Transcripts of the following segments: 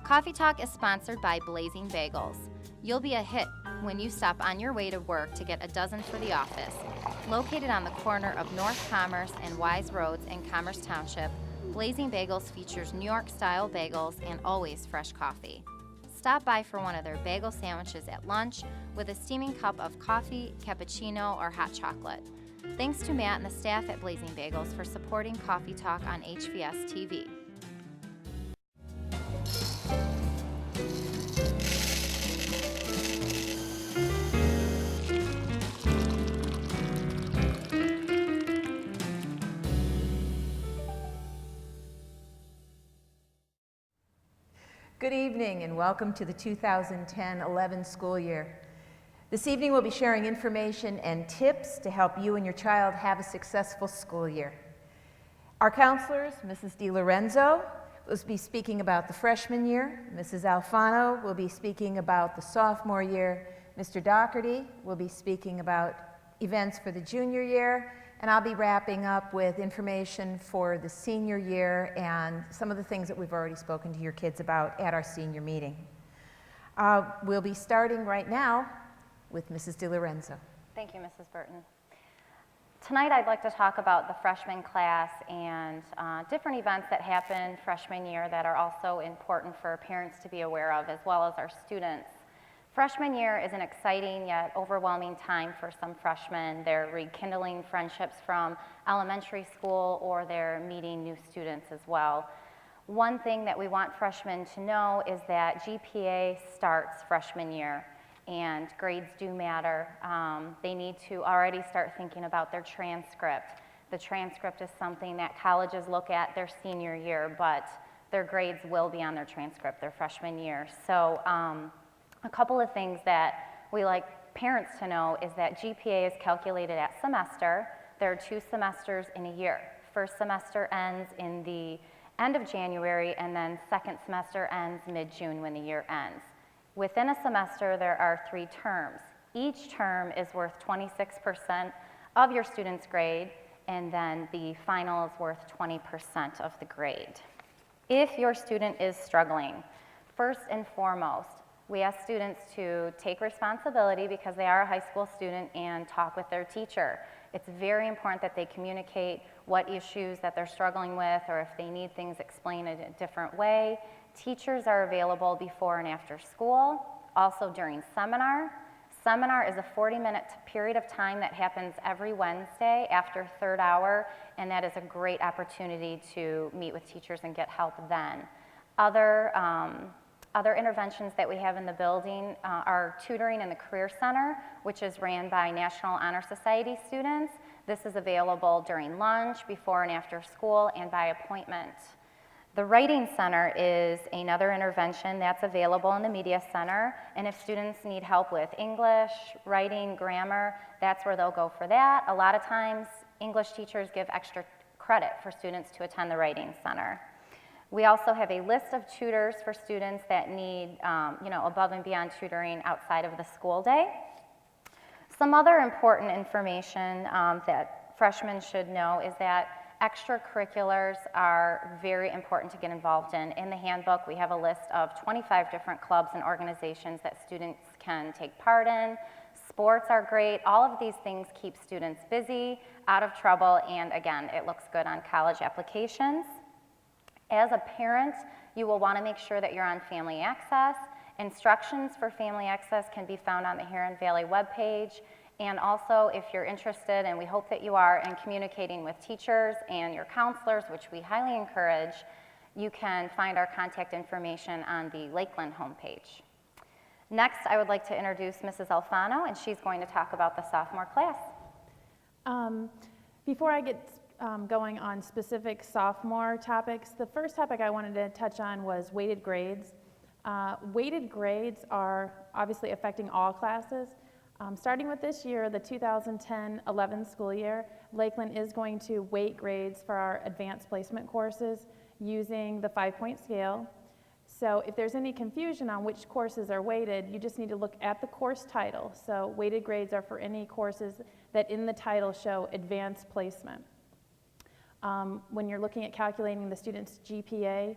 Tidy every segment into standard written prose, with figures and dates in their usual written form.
Coffee Talk is sponsored by Blazing Bagels. You'll be a hit when you stop on your way to work to get a dozen for the office. Located on the corner of North Commerce and Wise Roads in Commerce Township, Blazing Bagels features New York-style bagels and always fresh coffee. Stop by for one of their bagel sandwiches at lunch with a steaming cup of coffee, cappuccino, or hot chocolate. Thanks to Matt and the staff at Blazing Bagels for supporting Coffee Talk on HVS TV. Good evening and welcome to the 2010-11 school year. This evening we'll be sharing information and tips to help you and your child have a successful school year. Our counselors, Mrs. DiLorenzo, will be speaking about the freshman year. Mrs. Alfano will be speaking about the sophomore year. Mr. Doherty will be speaking about events for the junior year. And I'll be wrapping up with information for the senior year and some of the things that we've already spoken to your kids about at our senior meeting. We'll be starting right now with Mrs. DiLorenzo. Thank you, Mrs. Burton. Tonight I'd like to talk about the freshman class and different events that happen freshman year that are also important for parents to be aware of, as well as our students. Freshman year is an exciting yet overwhelming time for some freshmen. They're rekindling friendships from elementary school, or they're meeting new students as well. One thing that we want freshmen to know is that GPA starts freshman year, and grades do matter. They need to already start thinking about their transcript. The transcript is something that colleges look at their senior year, but their grades will be on their transcript their freshman year. So. A couple of things that we like parents to know is that GPA is calculated at semester. There are 2 semesters in a year. First semester ends in the end of January, and then second semester ends mid-June when the year ends. Within a semester, there are 3 terms. Each term is worth 26% of your student's grade, and then the final is worth 20% of the grade. If your student is struggling, first and foremost, we ask students to take responsibility because they are a high school student and talk with their teacher. It's very important that they communicate what issues that they're struggling with, or if they need things explained in a different way. Teachers are available before and after school, also during seminar. Seminar is a 40-minute period of time that happens every Wednesday after 3rd hour, and that is a great opportunity to meet with teachers and get help then. Other interventions that we have in the building are tutoring in the Career Center, which is ran by National Honor Society students. This is available during lunch, before and after school, and by appointment. The Writing Center is another intervention that's available in the Media Center, and if students need help with English, writing, grammar, that's where they'll go for that. A lot of times, English teachers give extra credit for students to attend the Writing Center. We also have a list of tutors for students that need, above and beyond tutoring outside of the school day. Some other important information that freshmen should know is that extracurriculars are very important to get involved in. In the handbook, we have a list of 25 different clubs and organizations that students can take part in. Sports are great. All of these things keep students busy, out of trouble, and again, it looks good on college applications. As a parent, you will want to make sure that you're on Family Access. Instructions for Family Access can be found on the Huron Valley webpage. And also, if you're interested, and we hope that you are, in communicating with teachers and your counselors, which we highly encourage, you can find our contact information on the Lakeland homepage. Next, I would like to introduce Mrs. Alfano, and she's going to talk about the sophomore class. Before I get going on specific sophomore topics, the first topic I wanted to touch on was weighted grades. Weighted grades are obviously affecting all classes. Starting with this year, the 2010-11 school year, Lakeland is going to weight grades for our advanced placement courses using the 5-point scale. So if there's any confusion on which courses are weighted, you just need to look at the course title. So weighted grades are for any courses that in the title show advanced placement. When you're looking at calculating the student's GPA,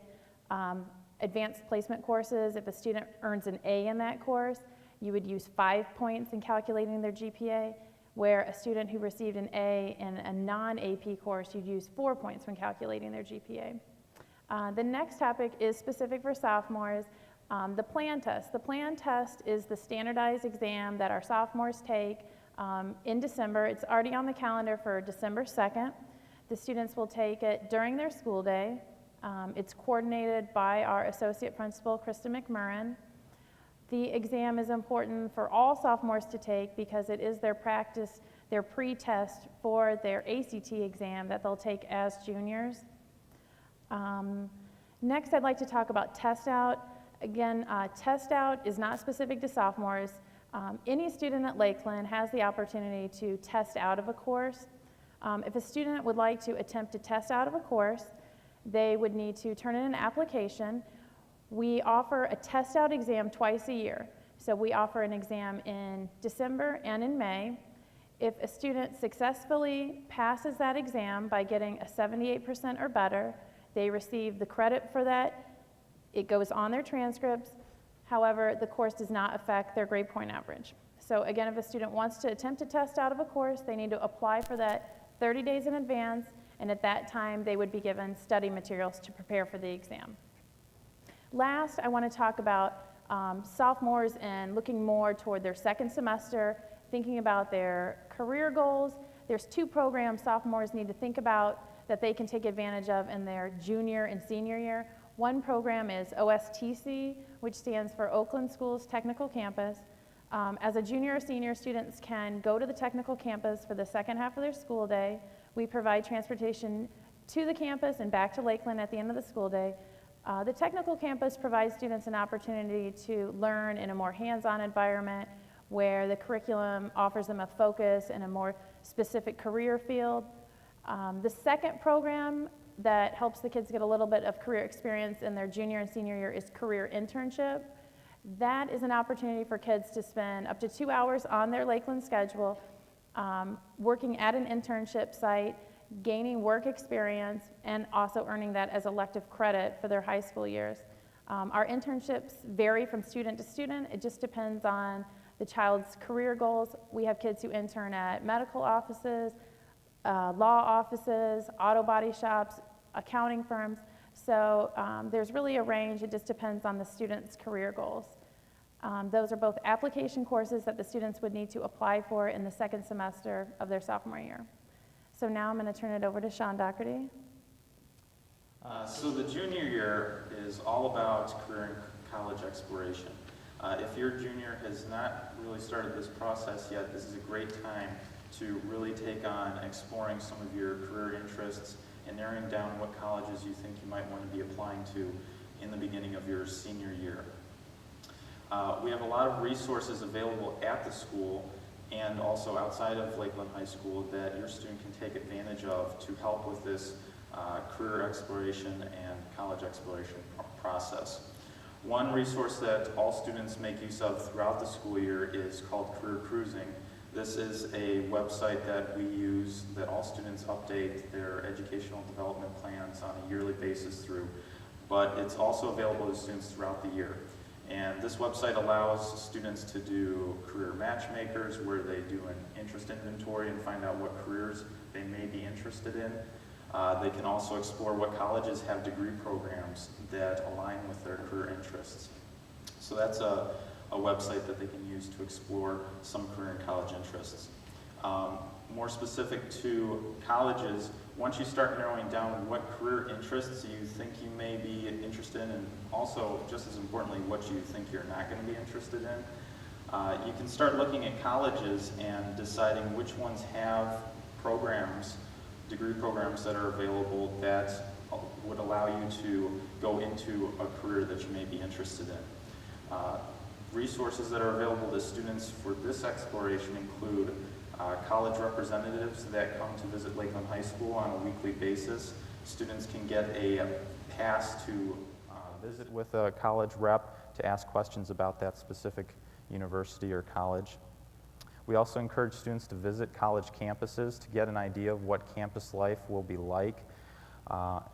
Advanced placement courses, if a student earns an A in that course, you would use 5 points in calculating their GPA, where a student who received an A in a non-AP course, you'd use 4 points when calculating their GPA. The next topic is specific for sophomores, the PLAN test. The PLAN test is the standardized exam that our sophomores take in December. It's already on the calendar for December 2nd. The students will take it during their school day. It's coordinated by our associate principal, Krista McMurrin. The exam is important for all sophomores to take because it is their practice, their pre-test for their ACT exam that they'll take as juniors. Next, I'd like to talk about test out. Again, test out is not specific to sophomores. Any student at Lakeland has the opportunity to test out of a course. If a student would like to attempt to test out of a course, they would need to turn in an application. We offer a test out exam twice a year. So we offer an exam in December and in May. If a student successfully passes that exam by getting a 78% or better, they receive the credit for that. It goes on their transcripts. However, the course does not affect their grade point average. So again, if a student wants to attempt to test out of a course, they need to apply for that 30 days in advance, and at that time, they would be given study materials to prepare for the exam. Last, I want to talk about sophomores and looking more toward their second semester, thinking about their career goals. There's 2 programs sophomores need to think about that they can take advantage of in their junior and senior year. One program is OSTC, which stands for Oakland Schools Technical Campus. As a junior or senior, students can go to the technical campus for the second half of their school day. We provide transportation to the campus and back to Lakeland at the end of the school day. The technical campus provides students an opportunity to learn in a more hands-on environment where the curriculum offers them a focus in a more specific career field. The second program that helps the kids get a little bit of career experience in their junior and senior year is career internship. That is an opportunity for kids to spend up to 2 hours on their Lakeland schedule working at an internship site, gaining work experience, and also earning that as elective credit for their high school years. Our internships vary from student to student. It just depends on the child's career goals. We have kids who intern at medical offices, law offices, auto body shops, accounting firms. So there's really a range. It just depends on the student's career goals. Those are both application courses that the students would need to apply for in the second semester of their sophomore year. So now I'm going to turn it over to Sean Doherty. So the junior year is all about career and college exploration. If your junior has not really started this process yet, this is a great time to really take on exploring some of your career interests and narrowing down what colleges you think you might want to be applying to in the beginning of your senior year. We have a lot of resources available at the school and also outside of Lakeland High School that your student can take advantage of to help with this career exploration and college exploration process. One resource that all students make use of throughout the school year is called Career Cruising. This is a website that we use that all students update their educational development plans on a yearly basis through, but it's also available to students throughout the year. And this website allows students to do career matchmakers where they do an interest inventory and find out what careers they may be interested in. They can also explore what colleges have degree programs that align with their career interests. So that's a website that they can use to explore some career and college interests. More specific to colleges, once you start narrowing down what career interests you think you may be interested in, and also, just as importantly, what you think you're not going to be interested in, you can start looking at colleges and deciding which ones have programs, degree programs that are available that would allow you to go into a career that you may be interested in. Resources that are available to students for this exploration include college representatives that come to visit Lakeland High School on a weekly basis. Students can get a pass to visit with a college rep to ask questions about that specific university or college. We also encourage students to visit college campuses to get an idea of what campus life will be like.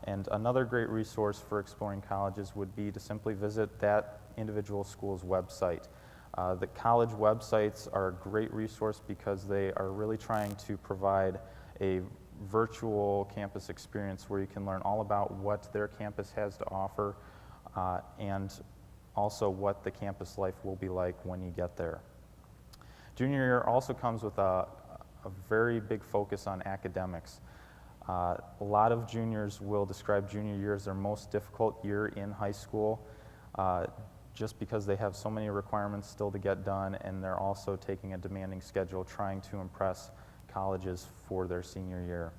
And another great resource for exploring colleges would be to simply visit that individual school's website. The college websites are a great resource because they are really trying to provide a virtual campus experience where you can learn all about what their campus has to offer and also what the campus life will be like when you get there. Junior year also comes with a very big focus on academics. A lot of juniors will describe junior year as their most difficult year in high school just because they have so many requirements still to get done, and they're also taking a demanding schedule trying to impress colleges for their senior year.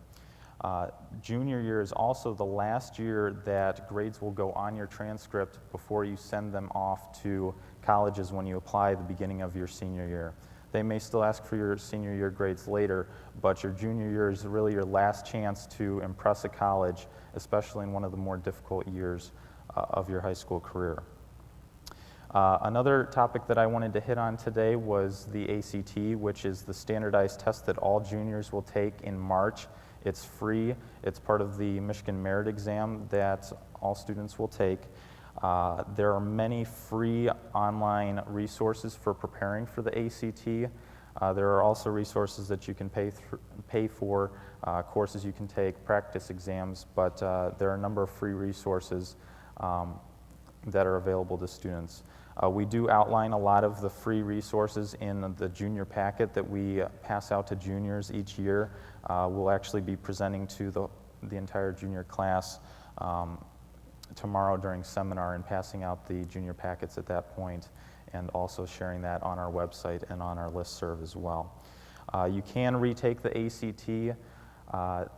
Junior year is also the last year that grades will go on your transcript before you send them off to colleges when you apply at the beginning of your senior year. They may still ask for your senior year grades later, but your junior year is really your last chance to impress a college, especially in one of the more difficult years of your high school career. Another topic that I wanted to hit on today was the ACT, which is the standardized test that all juniors will take in March. It's free. It's part of the Michigan Merit Exam that all students will take. There are many free online resources for preparing for the ACT. There are also resources that you can pay for, courses you can take, practice exams, but there are a number of free resources that are available to students. We do outline a lot of the free resources in the junior packet that we pass out to juniors each year. We'll actually be presenting to the entire junior class tomorrow during seminar and passing out the junior packets at that point, and also sharing that on our website and on our listserv as well. You can retake the ACT.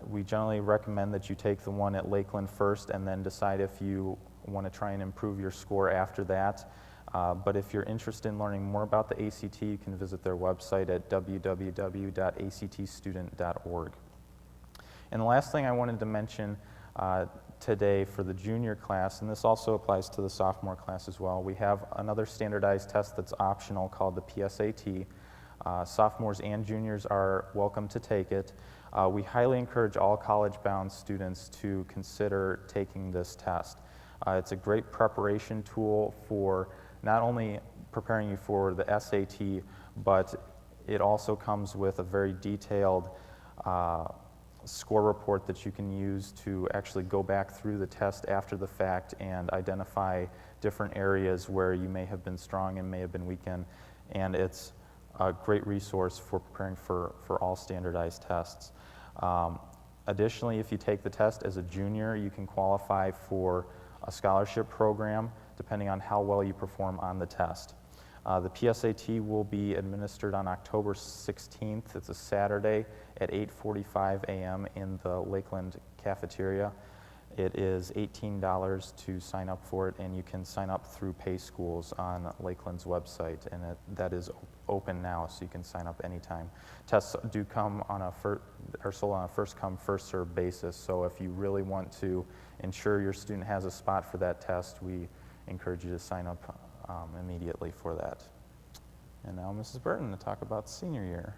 We generally recommend that you take the one at Lakeland first and then decide if you want to try and improve your score after that. But if you're interested in learning more about the ACT, you can visit their website at www.actstudent.org. And the last thing I wanted to mention today for the junior class, and this also applies to the sophomore class as well, we have another standardized test that's optional called the PSAT. Sophomores and juniors are welcome to take it. We highly encourage all college-bound students to consider taking this test. It's a great preparation tool for not only preparing you for the SAT, but it also comes with a very detailed score report that you can use to actually go back through the test after the fact and identify different areas where you may have been strong and may have been weak in. And it's a great resource for preparing for all standardized tests. Additionally, if you take the test as a junior, you can qualify for a scholarship program depending on how well you perform on the test. The PSAT will be administered on October 16th. It's a Saturday at 8:45 a.m. in the Lakeland cafeteria. It is $18 to sign up for it, and you can sign up through Pay Schools on Lakeland's website, and that is open now, so you can sign up anytime. Tests do come on are sold on a first-come, first-served basis, so if you really want to ensure your student has a spot for that test, we encourage you to sign up immediately for that. And now Mrs. Burton to talk about senior year.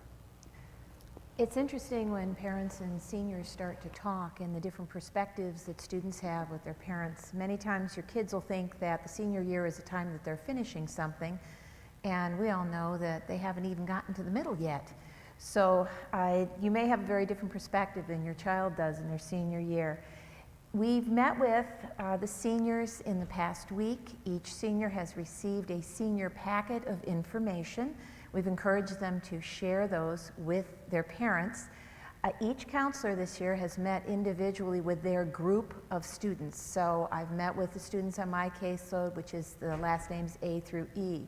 It's interesting when parents and seniors start to talk and the different perspectives that students have with their parents. Many times your kids will think that the senior year is a time that they're finishing something, and we all know that they haven't even gotten to the middle yet. So you may have a very different perspective than your child does in their senior year. We've met with the seniors in the past week. Each senior has received a senior packet of information. We've encouraged them to share those with their parents. Each counselor this year has met individually with their group of students. So I've met with the students on my caseload, which is the last names A through E.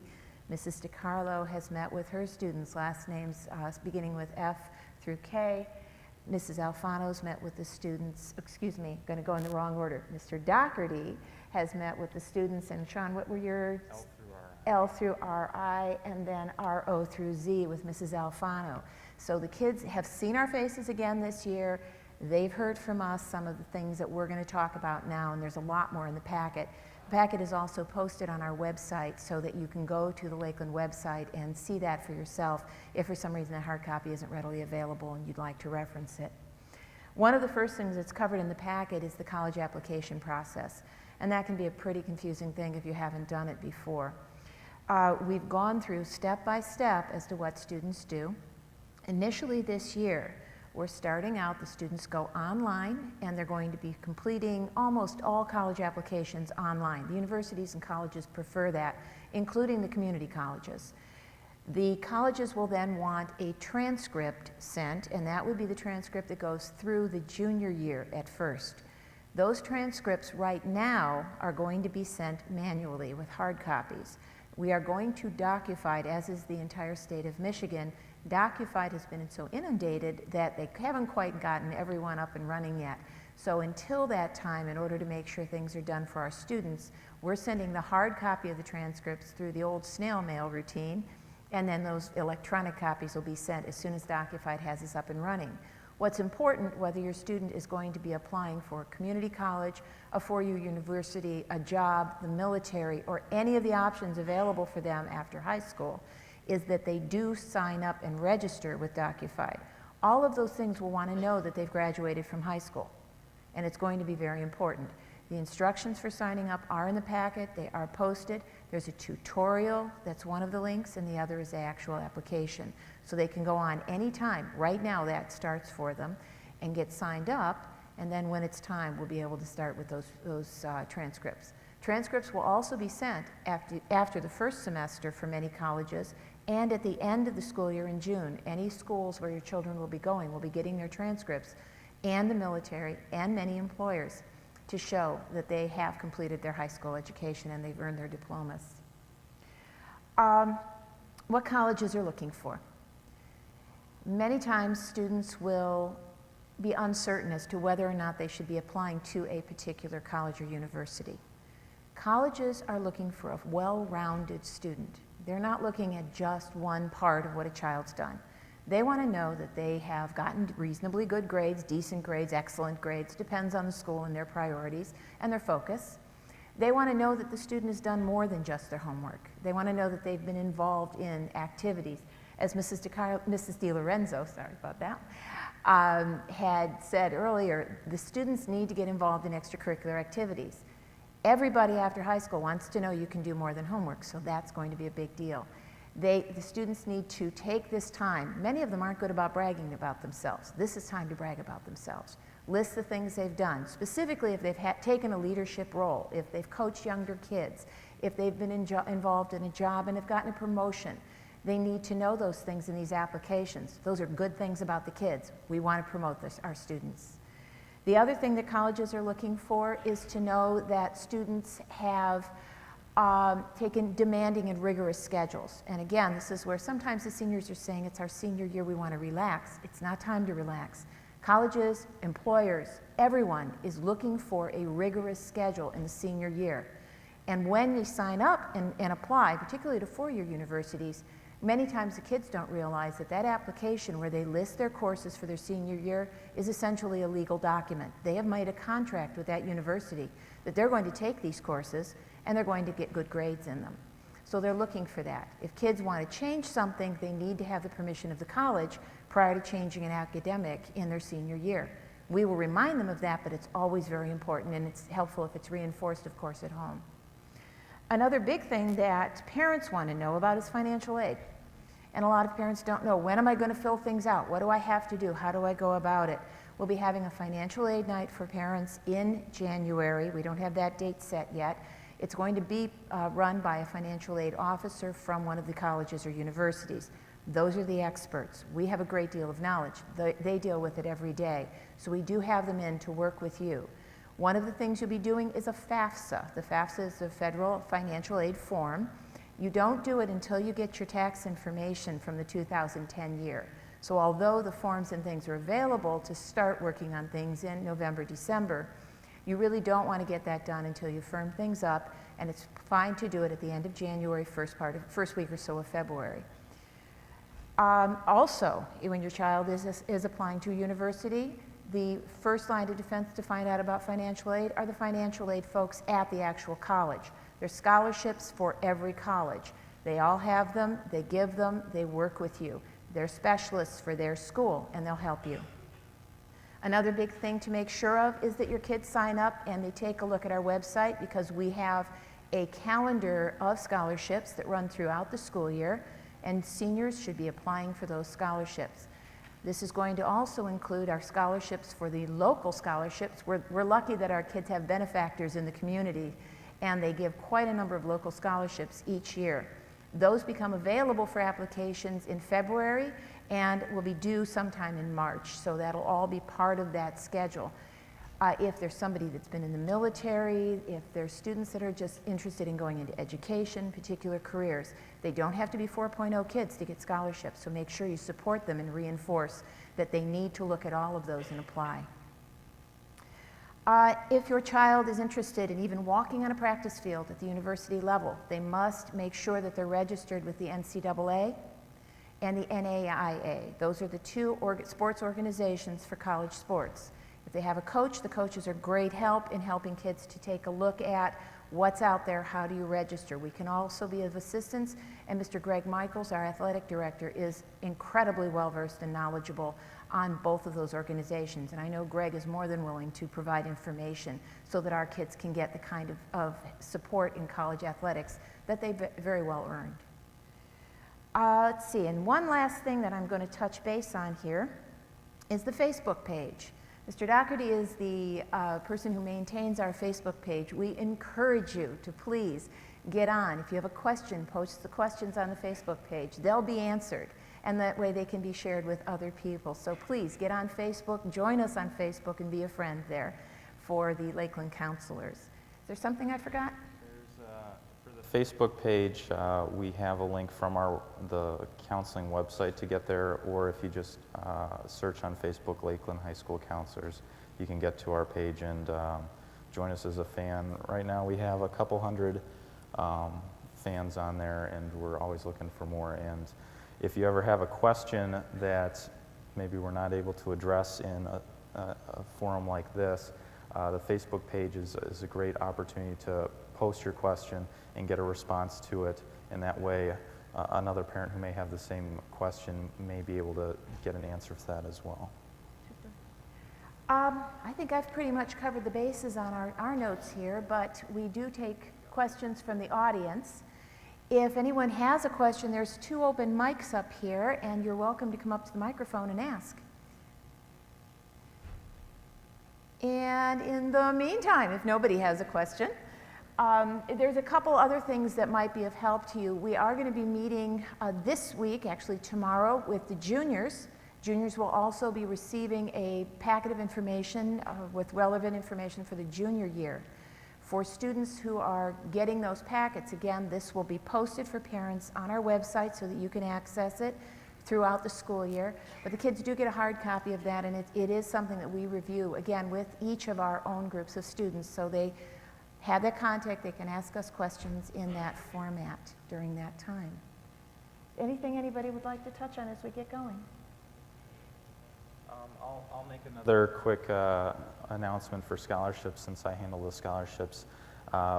Mrs. DiCarlo has met with her students, last names beginning with F through K. Mrs. Alfano's met with the students, excuse me, going to go in the wrong order. Mr. Doherty has met with the students, and Sean, what were your? L through RI, and then RO through Z with Mrs. Alfano. So the kids have seen our faces again this year. They've heard from us some of the things that we're going to talk about now, and there's a lot more in the packet. The packet is also posted on our website so that you can go to the Lakeland website and see that for yourself if for some reason a hard copy isn't readily available and you'd like to reference it. One of the first things that's covered in the packet is the college application process, and that can be a pretty confusing thing if you haven't done it before. We've gone through step by step as to what students do. Initially this year, we're starting out, the students go online, and they're going to be completing almost all college applications online. The universities and colleges prefer that, including the community colleges. The colleges will then want a transcript sent, and that would be the transcript that goes through the junior year at first. Those transcripts right now are going to be sent manually with hard copies. We are going to DocuFied, as is the entire state of Michigan. DocuFied has been so inundated that they haven't quite gotten everyone up and running yet. So until that time, in order to make sure things are done for our students, we're sending the hard copy of the transcripts through the old snail mail routine, and then those electronic copies will be sent as soon as DocuFied has us up and running. What's important, whether your student is going to be applying for a community college, a four-year university, a job, the military, or any of the options available for them after high school, is that they do sign up and register with DocuFied. All of those things will want to know that they've graduated from high school, and it's going to be very important. The instructions for signing up are in the packet. They are posted. There's a tutorial, that's one of the links, and the other is the actual application. So they can go on anytime. Right now, that starts for them, and get signed up, and then when it's time, we'll be able to start with those transcripts. Transcripts will also be sent after the first semester for many colleges, and at the end of the school year in June. Any schools where your children will be going will be getting their transcripts, and the military, and many employers, to show that they have completed their high school education and they've earned their diplomas. What colleges are looking for? Many times students will be uncertain as to whether or not they should be applying to a particular college or university. Colleges are looking for a well-rounded student. They're not looking at just one part of what a child's done. They want to know that they have gotten reasonably good grades, decent grades, excellent grades, depends on the school and their priorities and their focus. They want to know that the student has done more than just their homework. They want to know that they've been involved in activities. As Mrs. DiLorenzo, sorry about that, had said earlier, the students need to get involved in extracurricular activities. Everybody after high school wants to know you can do more than homework, so that's going to be a big deal. The students need to take this time. Many of them aren't good about bragging about themselves. This is time to brag about themselves. List the things they've done, specifically if they've taken a leadership role, if they've coached younger kids, if they've been involved in a job and have gotten a promotion. They need to know those things in these applications. Those are good things about the kids. We want to promote our students. The other thing that colleges are looking for is to know that students have taken demanding and rigorous schedules. And again, this is where sometimes the seniors are saying it's our senior year, we want to relax. It's not time to relax. Colleges, employers, everyone is looking for a rigorous schedule in the senior year. And when you sign up and apply, particularly to four-year universities, many times the kids don't realize that that application where they list their courses for their senior year is essentially a legal document. They have made a contract with that university that they're going to take these courses and they're going to get good grades in them. So they're looking for that. If kids want to change something, they need to have the permission of the college prior to changing an academic in their senior year. We will remind them of that, but it's always very important, and it's helpful if it's reinforced, of course, at home. Another big thing that parents want to know about is financial aid. And a lot of parents don't know, when am I going to fill things out? What do I have to do? How do I go about it? We'll be having a financial aid night for parents in January. We don't have that date set yet. It's going to be run by a financial aid officer from one of the colleges or universities. Those are the experts. We have a great deal of knowledge. They deal with it every day. So we do have them in to work with you. One of the things you'll be doing is a FAFSA. The FAFSA is the Federal Financial Aid Form. You don't do it until you get your tax information from the 2010 year. So although the forms and things are available to start working on things in November, December, you really don't want to get that done until you firm things up, and it's fine to do it at the end of January, first week or so of February. Also, when your child is applying to a university, the first line of defense to find out about financial aid are the financial aid folks at the actual college. There's scholarships for every college. They all have them, they give them, they work with you. They're specialists for their school, and they'll help you. Another big thing to make sure of is that your kids sign up and they take a look at our website, because we have a calendar of scholarships that run throughout the school year, and seniors should be applying for those scholarships. This is going to also include our scholarships for the local scholarships. We're lucky that our kids have benefactors in the community, and they give quite a number of local scholarships each year. Those become available for applications in February and will be due sometime in March, so that'll all be part of that schedule. If there's somebody that's been in the military, if there's students that are just interested in going into education, particular careers, they don't have to be 4.0 kids to get scholarships, so make sure you support them and reinforce that they need to look at all of those and apply. If your child is interested in even walking on a practice field at the university level, they must make sure that they're registered with the NCAA and the NAIA. Those are the two sports organizations for college sports. If they have a coach, the coaches are great help in helping kids to take a look at what's out there, how do you register. We can also be of assistance, and Mr. Greg Michaels, our athletic director, is incredibly well-versed and knowledgeable on both of those organizations. And I know Greg is more than willing to provide information so that our kids can get the kind of support in college athletics that they very well earned. Let's see, and one last thing that I'm going to touch base on here is the Facebook page. Mr. Doherty is the person who maintains our Facebook page. We encourage you to please get on. If you have a question, post the questions on the Facebook page. They'll be answered, and that way they can be shared with other people. So please get on Facebook, join us on Facebook, and be a friend there for the Lakeland Counselors. Is there something I forgot? For the Facebook page, we have a link from the counseling website to get there, or if you just search on Facebook Lakeland High School Counselors, you can get to our page and join us as a fan. Right now we have a couple hundred fans on there, and we're always looking for more. And if you ever have a question that maybe we're not able to address in a forum like this, the Facebook page is a great opportunity to post your question and get a response to it, and that way another parent who may have the same question may be able to get an answer to that as well. I think I've pretty much covered the bases on our notes here, but we do take questions from the audience. If anyone has a question, there's 2 open mics up here, and you're welcome to come up to the microphone and ask. And in the meantime, if nobody has a question, there's a couple other things that might be of help to you. We are going to be meeting this week, actually tomorrow, with the juniors. Juniors will also be receiving a packet of information with relevant information for the junior year. For students who are getting those packets, again, this will be posted for parents on our website so that you can access it throughout the school year. But the kids do get a hard copy of that, and it is something that we review, again, with each of our own groups of students, so they have that contact, they can ask us questions in that format during that time. Anything anybody would like to touch on as we get going? I'll make another quick announcement for scholarships, since I handle the scholarships.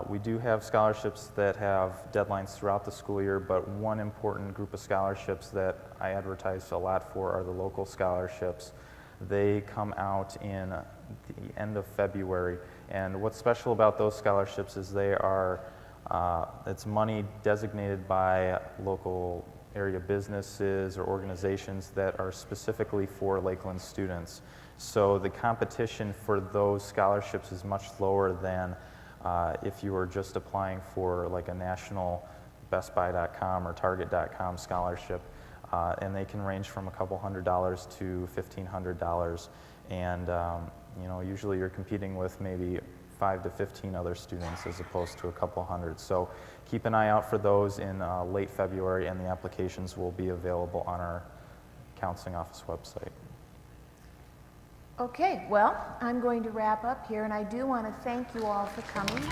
We do have scholarships that have deadlines throughout the school year, but one important group of scholarships that I advertise a lot for are the local scholarships. They come out in the end of February, and what's special about those scholarships is they are, it's money designated by local area businesses or organizations that are specifically for Lakeland students. So the competition for those scholarships is much lower than if you were just applying for like a national BestBuy.com or Target.com scholarship. And they can range from a couple $100s to $1,500. And you know, usually you're competing with maybe 5 to 15 other students as opposed to a couple hundred. So keep an eye out for those in late February, and the applications will be available on our counseling office website. Okay, well, I'm going to wrap up here, and I do want to thank you all for coming.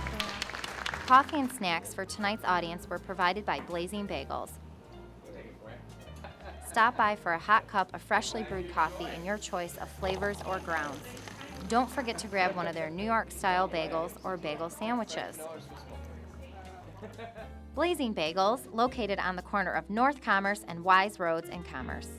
Coffee and snacks for tonight's audience were provided by Blazing Bagels. Stop by for a hot cup of freshly brewed coffee in your choice of flavors or grounds. Don't forget to grab one of their New York-style bagels or bagel sandwiches. Blazing Bagels, located on the corner of North Commerce and Wise Roads in Commerce.